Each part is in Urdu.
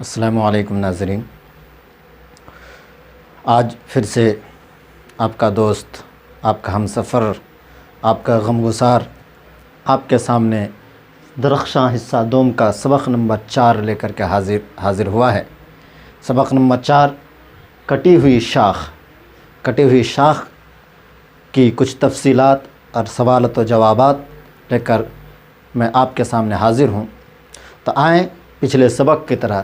السلام علیکم ناظرین، آج پھر سے آپ کا دوست، آپ کا ہم سفر، آپ کا غمگسار آپ کے سامنے درخشاں حصہ دوم کا سبق نمبر 4 لے کر کے حاضر ہوا ہے۔ سبق نمبر 4، کٹی ہوئی شاخ۔ کٹی ہوئی شاخ کی کچھ تفصیلات اور سوالات و جوابات لے کر میں آپ کے سامنے حاضر ہوں۔ تو آئیں پچھلے سبق کی طرح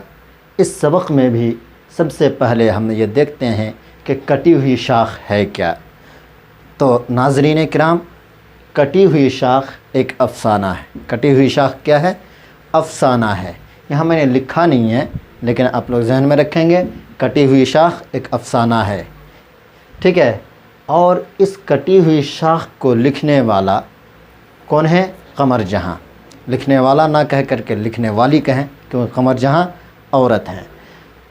اس سبق میں بھی سب سے پہلے ہم یہ دیکھتے ہیں کہ کٹی ہوئی شاخ ہے کیا۔ تو ناظرین کرام، کٹی ہوئی شاخ ایک افسانہ ہے۔ کٹی ہوئی شاخ کیا ہے؟ افسانہ ہے۔ یہاں میں نے لکھا نہیں ہے، لیکن آپ لوگ ذہن میں رکھیں گے، کٹی ہوئی شاخ ایک افسانہ ہے، ٹھیک ہے۔ اور اس کٹی ہوئی شاخ کو لکھنے والا کون ہے؟ قمر جہاں۔ لکھنے والا نہ کہہ کر کے لکھنے والی کہیں، کیونکہ قمر جہاں عورت ہیں۔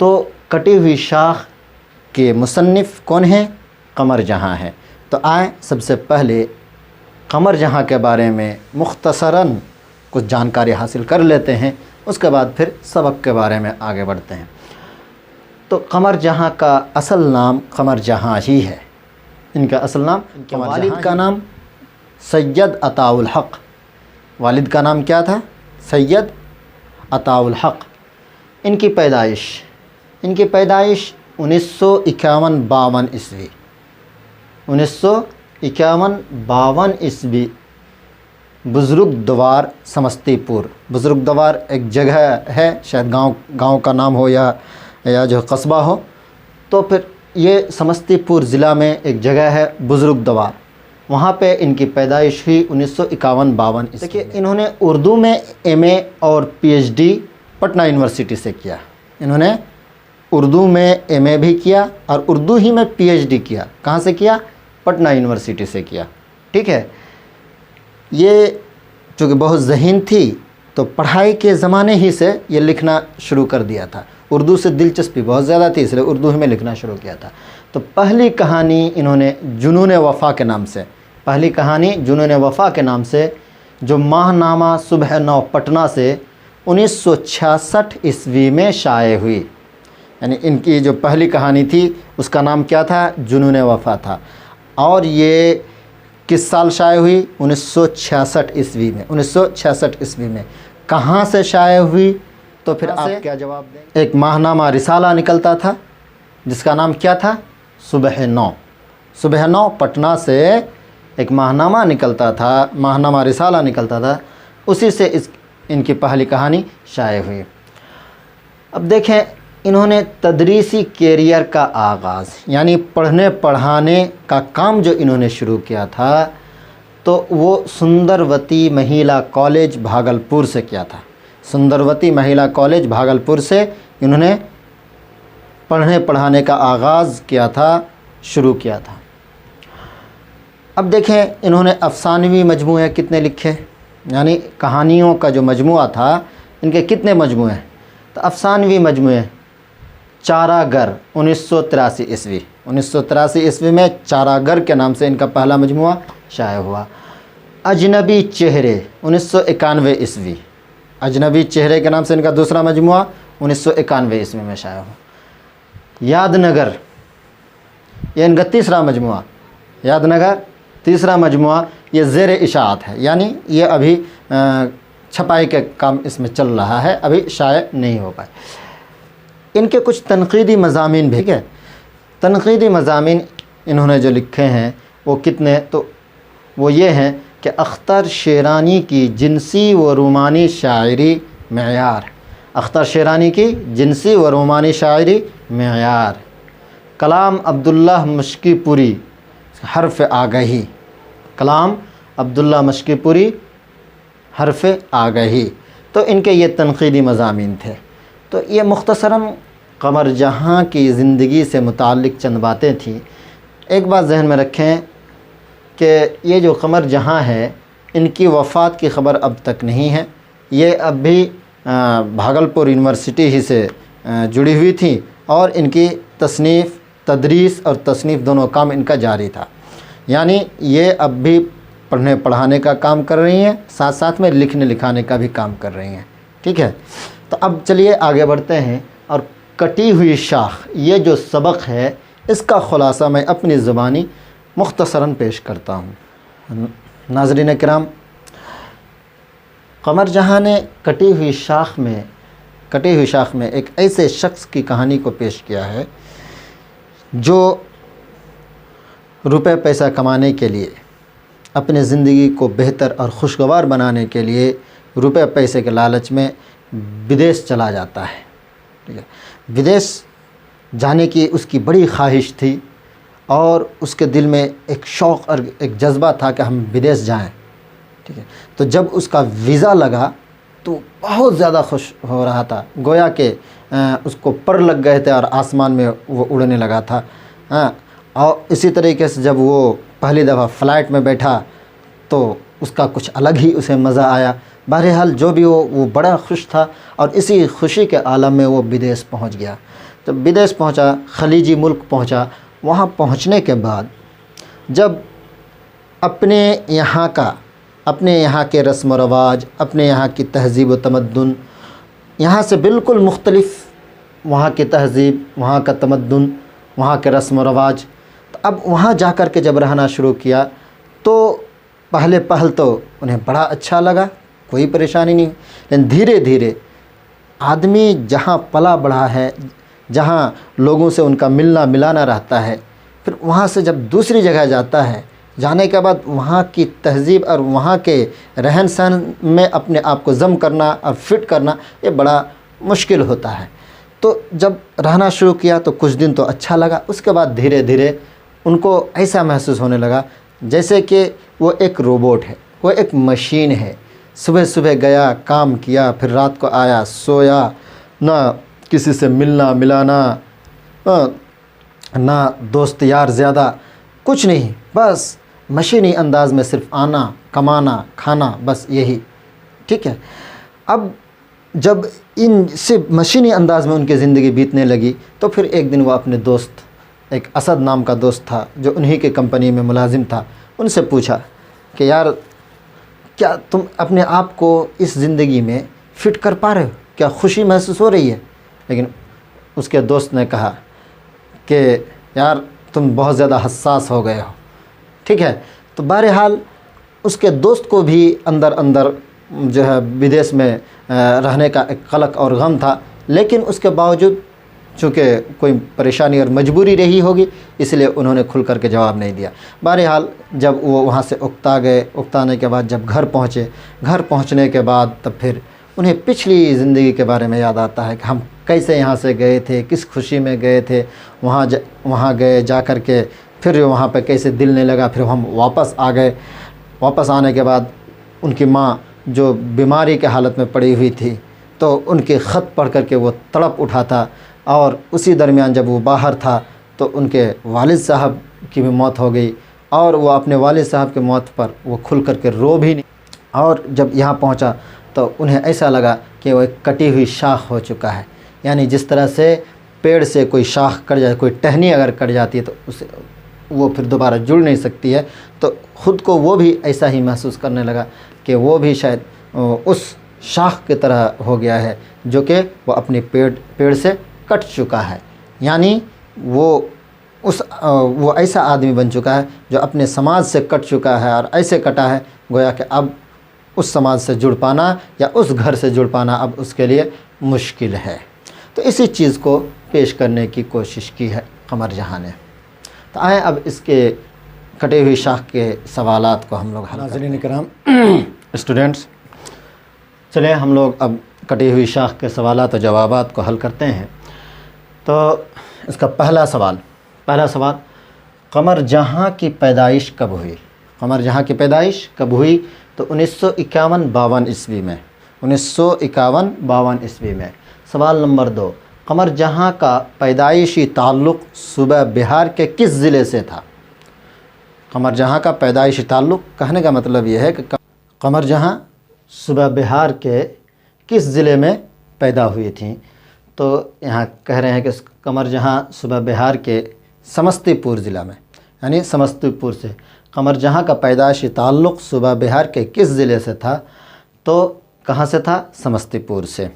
تو کٹی ہوئی شاخ کے مصنف کون ہیں؟ قمر جہاں ہیں۔ تو آئیں سب سے پہلے قمر جہاں کے بارے میں مختصراً کچھ جانکاری حاصل کر لیتے ہیں، اس کے بعد پھر سبق کے بارے میں آگے بڑھتے ہیں۔ تو قمر جہاں کا اصل نام قمر جہاں ہی ہے۔ ان کا اصل نام، ان کے والد کا نام سید عطاء الحق۔ والد کا نام کیا تھا؟ سید عطاء الحق۔ ان کی پیدائش 1951-52 عیسوی، 1951-52 عیسوی، بزرگدوار سمستی پور۔ بزرگدوار ایک جگہ ہے، شاید گاؤں کا نام ہو یا جو قصبہ ہو، تو پھر یہ سمستی پور ضلع میں ایک جگہ ہے بزرگدوار، وہاں پہ ان کی پیدائش ہوئی 1951-52 عیسوی۔ دیکھیے، انہوں نے اردو میں ایم اے اور P H D Patna university سے کیا۔ انہوں نے اردو میں ایم اے بھی کیا اور اردو ہی میں پی ایچ ڈی کیا۔ کہاں سے کیا؟ پٹنہ یونیورسٹی سے کیا، ٹھیک ہے۔ یہ چونکہ بہت ذہین تھی، تو پڑھائی کے زمانے ہی سے یہ لکھنا شروع کر دیا تھا۔ اردو سے دلچسپی بہت زیادہ تھی، اس لیے اردو ہی میں لکھنا شروع کیا تھا۔ تو پہلی کہانی انہوں نے جنون وفا کے نام سے، پہلی کہانی جنون وفا کے نام سے، جو ماہ نامہ صبح نو پٹنہ سے 1966 عیسوی میں شائع ہوئی، یعنی ان کی جو پہلی کہانی تھی اس کا نام کیا تھا؟ جنون وفا تھا۔ اور یہ کس سال شائع ہوئی؟ 1966 عیسوی میں۔ 1966 عیسوی میں کہاں سے شائع ہوئی؟ تو پھر آپ کیا جواب دیں؟ ایک ماہ نامہ رسالہ نکلتا تھا جس کا نام کیا تھا؟ صبح نو۔ صبح نو پٹنہ سے ایک ماہ نامہ نکلتا تھا، ماہ نامہ رسالہ نکلتا تھا، اسی سے ان کی پہلی کہانی شائع ہوئی۔ اب دیکھیں، انہوں نے تدریسی کیریئر کا آغاز، یعنی پڑھنے پڑھانے کا کام جو انہوں نے شروع کیا تھا، تو وہ سندروتی مہیلا کالج بھاگلپور سے کیا تھا۔ سندروتی مہیلا کالج بھاگلپور سے انہوں نے پڑھنے پڑھانے کا آغاز کیا تھا، شروع کیا تھا۔ اب دیکھیں، انہوں نے افسانوی مجموعے کتنے لکھے، یعنی کہانیوں کا جو مجموعہ تھا، ان کے کتنے مجموعے ہیں؟ تو افسانوی مجموعے چارہ گر 1983 عیسوی، 1983 عیسوی میں چارہ گر کے نام سے ان کا پہلا مجموعہ شائع ہوا۔ اجنبی چہرے 1991 عیسوی، اجنبی چہرے کے نام سے ان کا دوسرا مجموعہ 1991 عیسوی میں شائع ہوا۔ یاد نگر، یہ ان کا تیسرا مجموعہ، یاد نگر تیسرا مجموعہ، یہ زیر اشاعت ہے، یعنی یہ ابھی چھپائی کے کام اس میں چل رہا ہے، ابھی شائع نہیں ہو پائے۔ ان کے کچھ تنقیدی مضامین بھی، ٹھیک ہے۔ تنقیدی مضامین انہوں نے جو لکھے ہیں وہ کتنے، تو وہ یہ ہیں کہ اختر شیرانی کی جنسی و رومانی شاعری معیار، اختر شیرانی کی جنسی و رومانی شاعری معیار، کلام عبداللہ مشکی پوری حرف آگہی، کلام عبداللہ مشکی پوری حرف آگہی۔ تو ان کے یہ تنقیدی مضامین تھے۔ تو یہ مختصراً قمر جہاں کی زندگی سے متعلق چند باتیں تھیں۔ ایک بات ذہن میں رکھیں کہ یہ جو قمر جہاں ہے، ان کی وفات کی خبر اب تک نہیں ہے۔ یہ اب بھی بھاگلپور یونیورسٹی ہی سے جڑی ہوئی تھی، اور ان کی تصنیف، تدریس اور تصنیف دونوں کام ان کا جاری تھا، یعنی یہ اب بھی پڑھنے پڑھانے کا کام کر رہی ہیں، ساتھ ساتھ میں لکھنے لکھانے کا بھی کام کر رہی ہیں، ٹھیک ہے۔ تو اب چلیے آگے بڑھتے ہیں اور کٹی ہوئی شاخ، یہ جو سبق ہے اس کا خلاصہ میں اپنی زبانی مختصراً پیش کرتا ہوں۔ ناظرین کرام، قمر جہاں نے کٹی ہوئی شاخ میں ایک ایسے شخص کی کہانی کو پیش کیا ہے جو روپے پیسہ کمانے کے لیے، اپنے زندگی کو بہتر اور خوشگوار بنانے کے لیے روپے پیسے کے لالچ میں بدیس چلا جاتا ہے۔ ٹھیک ہے، بدیس جانے کی اس کی بڑی خواہش تھی اور اس کے دل میں ایک شوق اور ایک جذبہ تھا کہ ہم بدیس جائیں۔ ٹھیک ہے، تو جب اس کا ویزا لگا تو بہت زیادہ خوش ہو رہا تھا، گویا کہ اس کو پر لگ گئے تھے اور آسمان میں وہ اڑنے لگا تھا۔ اور اسی طریقے سے جب وہ پہلی دفعہ فلائٹ میں بیٹھا تو اس کا کچھ الگ ہی اسے مزہ آیا۔ بہرحال جو بھی وہ بڑا خوش تھا اور اسی خوشی کے عالم میں وہ بدیس پہنچ گیا۔ جب بدیس پہنچا، خلیجی ملک پہنچا، وہاں پہنچنے کے بعد جب اپنے یہاں کے رسم و رواج، اپنے یہاں کی تہذیب و تمدن، یہاں سے بالکل مختلف وہاں کی تہذیب، وہاں کا تمدن، وہاں کے رسم و رواج، تو اب وہاں جا کر کے جب رہنا شروع کیا تو پہل تو انہیں بڑا اچھا لگا، کوئی پریشانی نہیں، لیکن دھیرے دھیرے آدمی جہاں پلا بڑھا ہے، جہاں لوگوں سے ان کا ملنا ملانا رہتا ہے، پھر وہاں سے جب دوسری جگہ جاتا ہے، جانے کے بعد وہاں کی تہذیب اور وہاں کے رہن سہن میں اپنے آپ کو ضم کرنا اور فٹ کرنا یہ بڑا مشکل ہوتا ہے۔ تو جب رہنا شروع کیا تو کچھ دن تو اچھا لگا، اس کے بعد دھیرے دھیرے ان کو ایسا محسوس ہونے لگا جیسے کہ وہ ایک روبوٹ ہے، وہ ایک مشین ہے۔ صبح صبح گیا، کام کیا، پھر رات کو آیا، سویا، نہ کسی سے ملنا ملانا، نہ دوست یار زیادہ، کچھ نہیں، بس مشینی انداز میں صرف آنا، کمانا، کھانا، بس یہی۔ ٹھیک ہے، اب جب ان سے مشینی انداز میں ان کی زندگی بیتنے لگی تو پھر ایک دن وہ اپنے دوست، ایک اسد نام کا دوست تھا جو انہی کے کمپنی میں ملازم تھا، ان سے پوچھا کہ یار کیا تم اپنے آپ کو اس زندگی میں فٹ کر پا رہے ہو؟ کیا خوشی محسوس ہو رہی ہے؟ لیکن اس کے دوست نے کہا کہ یار تم بہت زیادہ حساس ہو گئے ہو۔ ٹھیک ہے، تو بہرحال اس کے دوست کو بھی اندر اندر جو ہے بدیس میں رہنے کا ایک قلق اور غم تھا، لیکن اس کے باوجود چونکہ کوئی پریشانی اور مجبوری رہی ہوگی اس لیے انہوں نے کھل کر کے جواب نہیں دیا۔ بہرحال جب وہ وہاں سے اکتانے کے بعد جب گھر پہنچنے کے بعد تب پھر انہیں پچھلی زندگی کے بارے میں یاد آتا ہے کہ ہم کیسے یہاں سے گئے تھے، کس خوشی میں گئے تھے، وہاں گئے جا کر کے پھر وہاں پہ کیسے دل نہیں لگا، پھر ہم واپس آ گئے۔ واپس آنے کے بعد ان کی ماں جو بیماری کے حالت میں پڑی ہوئی تھی تو ان کے خط پڑھ کر کے وہ تڑپ اٹھا تھا، اور اسی درمیان جب وہ باہر تھا تو ان کے والد صاحب کی بھی موت ہو گئی، اور وہ اپنے والد صاحب کی موت پر وہ کھل کر کے رو بھی نہیں، اور جب یہاں پہنچا تو انہیں ایسا لگا کہ وہ ایک کٹی ہوئی شاخ ہو چکا ہے، یعنی جس طرح سے پیڑ سے کوئی شاخ کٹ جائے، کوئی ٹہنی اگر کٹ جاتی ہے تو اسے وہ پھر دوبارہ جڑ نہیں سکتی ہے، تو خود کو وہ بھی ایسا ہی محسوس کرنے لگا کہ وہ بھی شاید اس شاخ کی طرح ہو گیا ہے جو کہ وہ اپنے پیڑ سے کٹ چکا ہے، یعنی وہ ایسا آدمی بن چکا ہے جو اپنے سماج سے کٹ چکا ہے، اور ایسے کٹا ہے گویا کہ اب اس سماج سے جڑ پانا یا اس گھر سے جڑ پانا اب اس کے لیے مشکل ہے۔ تو اسی چیز کو پیش کرنے کی کوشش کی ہے قمر جہاں نے۔ تو آئیں اب اس کے کٹے ہوئی شاخ کے سوالات کو ہم لوگ حل کریں۔ ناظرین کرام، اسٹوڈنٹس، چلیں ہم لوگ اب کٹی ہوئی شاخ کے سوالات و جوابات کو حل کرتے ہیں۔ تو اس کا پہلا سوال قمر جہاں کی پیدائش کب ہوئی؟ قمر جہاں کی پیدائش کب ہوئی؟ تو 1951-52 عیسوی میں، 1951-52 عیسوی میں۔ سوال نمبر 2، قمر جہاں کا پیدائشی تعلق صوبہ بہار کے کس ضلع سے تھا؟ قمر جہاں کا پیدائشی تعلق، کہنے کا مطلب یہ ہے کہ قمر جہاں صوبہ بہار کے کس ضلع میں پیدا ہوئی تھیں؟ تو یہاں کہہ رہے ہیں کہ قمر جہاں صوبہ بہار کے سمستی پور ضلع میں، یعنی سمستی پور سے۔ قمر جہاں کا پیدائشی تعلق صوبہ بہار کے کس ضلع سے تھا؟ تو کہاں سے تھا؟ سمستی پور سے۔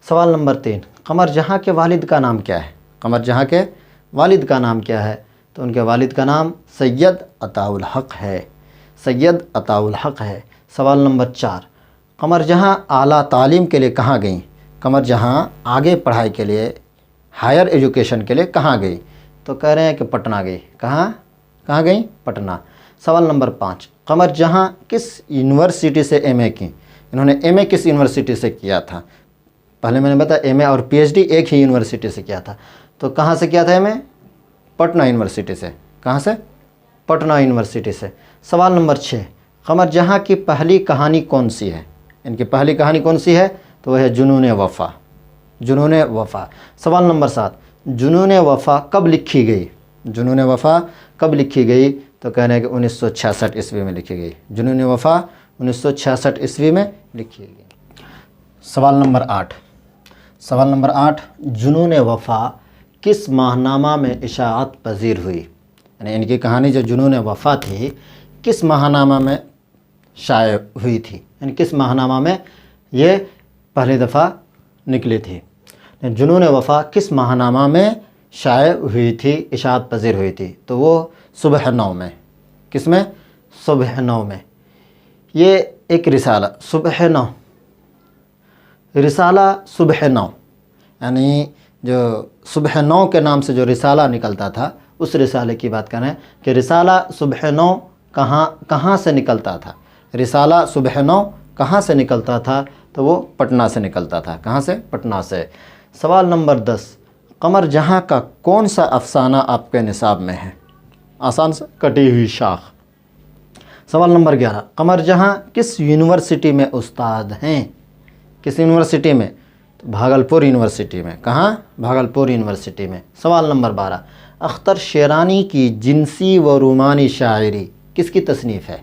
سوال نمبر 3، قمر جہاں کے والد کا نام کیا ہے؟ قمر جہاں کے والد کا نام کیا ہے؟ تو ان کے والد کا نام سید عطاء الحق ہے، سید عطاء الحق ہے۔ سوال نمبر 4، قمر جہاں اعلیٰ تعلیم کے لیے کہاں گئیں؟ قمر جہاں آگے پڑھائی کے لیے، ہائر ایجوکیشن کے لیے کہاں گئی؟ تو کہہ رہے ہیں کہ پٹنہ گئی۔ کہاں گئیں؟ پٹنہ۔ سوال نمبر 5، قمر جہاں کس یونیورسٹی سے ایم اے کی؟ انہوں نے ایم اے کس یونیورسٹی سے کیا تھا؟ پہلے میں نے بتایا ایم اے اور پی ایچ ڈی ایک ہی یونیورسٹی سے کیا تھا، تو کہاں سے کیا تھا ایم اے؟ پٹنہ یونیورسٹی سے۔ کہاں سے؟ پٹنہ یونیورسٹی سے۔ سوال نمبر 6، قمر جہاں کی پہلی کہانی کون سی ہے؟ ان کی پہلی کہانی کون سی ہے؟ تو وہ ہے جنون وفا، جنون وفا۔ سوال نمبر 7، جنون وفا کب لکھی گئی؟ جنون وفا کب لکھی گئی؟ تو کہہ رہے ہیں کہ 1966 عیسوی میں لکھی گئی۔ جنون وفا 1966 عیسوی میں لکھی گئی۔ سوال نمبر 8، سوال نمبر 8، جنون وفا کس ماہنامہ میں اشاعت پذیر ہوئی؟ یعنی ان کی کہانی جو جنون وفا تھی کس ماہنامہ میں شائع ہوئی تھی؟ یعنی کس ماہنامہ میں یہ پہلی دفعہ نکلی تھی؟ جنون وفا کس ماہنامہ میں شائع ہوئی تھی، اشاعت پذیر ہوئی تھی؟ تو وہ صبح نو میں۔ کس میں؟ صبح نو میں۔ یہ ایک رسالہ صبح نو، رسالہ صبح نو، یعنی جو صبح نو کے نام سے جو رسالہ نکلتا تھا اس رسالے کی بات کر رہے ہیں کہ رسالہ صبح نو کہاں سے نکلتا تھا؟ رسالہ صبح نو کہاں سے نکلتا تھا؟ تو وہ پٹنہ سے نکلتا تھا۔ کہاں سے؟ پٹنہ سے۔ سوال نمبر 10، قمر جہاں کا کون سا افسانہ آپ کے نصاب میں ہے؟ آسان سے، کٹی ہوئی شاخ۔ سوال نمبر 11، قمر جہاں کس یونیورسٹی میں استاد ہیں؟ کس یونیورسٹی میں؟ بھاگلپور یونیورسٹی میں۔ کہاں؟ بھاگلپور یونیورسٹی میں۔ سوال نمبر 12، اختر شیرانی کی جنسی و رومانی شاعری کس کی تصنیف ہے؟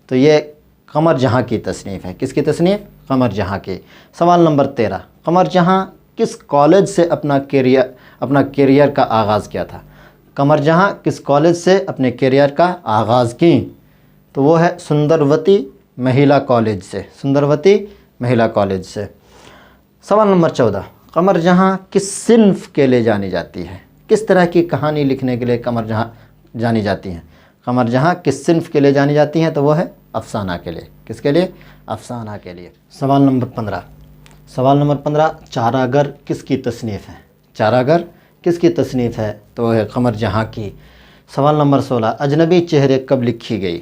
تو یہ قمر جہاں کی تصنیف ہے۔ کس کی تصنیف؟ قمر جہاں کی۔ سوال نمبر 13، قمر جہاں کس کالج سے اپنا کیریئر کا آغاز کیا تھا؟ قمر جہاں کس کالج سے اپنے کیریئر کا آغاز کی؟ تو وہ ہے سندروتی مہیلا کالج سے، سندروتی مہیلا کالج سے۔ سوال نمبر 14، قمر جہاں کس صنف کے لیے جانی جاتی ہے؟ کس طرح کی کہانی لکھنے کے لیے قمر جہاں جانی جاتی ہیں؟ قمر جہاں کس صنف کے لیے جانی جاتی ہیں؟ تو وہ ہے افسانہ کے لیے۔ کس کے لیے؟ افسانہ کے لیے۔ سوال نمبر 15، سوال نمبر 15، چارہ گر کس کی تصنیف ہے؟ چارہ گر کس کی تصنیف ہے؟ تو وہ ہے قمر جہاں کی۔ سوال نمبر 16، اجنبی چہرے کب لکھی گئی؟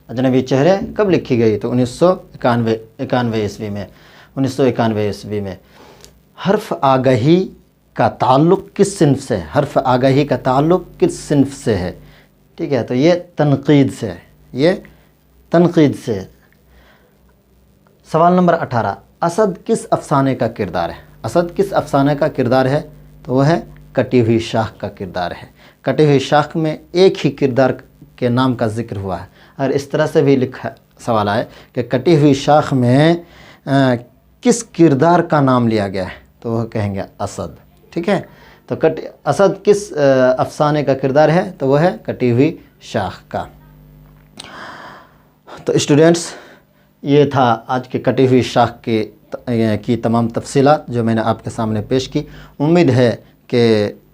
اجنبی چہرے کب لکھی گئی؟ تو 1991 عیسوی میں، 1991 عیسوی میں۔ حرف آگہی کا تعلق کس صنف سے ہے؟ حرف آگہی کا تعلق کس صنف سے ہے؟ ٹھیک ہے، تو یہ تنقید سے ہے، یہ تنقید سے۔ سوال نمبر 18، اسد کس افسانے کا کردار ہے؟ اسد کس افسانے کا کردار ہے؟ تو وہ ہے کٹی ہوئی شاخ کا کردار ہے۔ کٹی ہوئی شاخ میں ایک ہی کردار کے نام کا ذکر ہوا ہے، اور اس طرح سے بھی لکھا سوال آئے کہ کٹی ہوئی شاخ میں کس کردار کا نام لیا گیا ہے؟ تو وہ کہیں گے اسد۔ ٹھیک ہے، تو اسد کس افسانے کا کردار ہے؟ تو وہ ہے کٹی ہوئی شاخ کا۔ تو اسٹوڈنٹس، یہ تھا آج کے کٹی ہوئی شاخ کی تمام تفصیلات جو میں نے آپ کے سامنے پیش کی۔ امید ہے کہ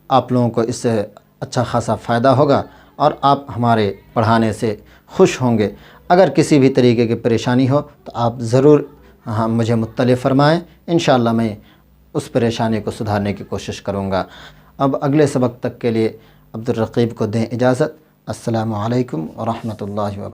آپ لوگوں کو اس سے اچھا خاصا فائدہ ہوگا اور آپ ہمارے پڑھانے سے خوش ہوں گے۔ اگر کسی بھی طریقے کی پریشانی ہو تو آپ ضرور مجھے مطلع فرمائیں، انشاءاللہ میں اس پریشانی کو سدھارنے کی کوشش کروں گا۔ اب اگلے سبق تک کے لیے عبدالرقیب کو دیں اجازت۔ السلام علیکم ورحمۃ اللہ وبرکاتہ۔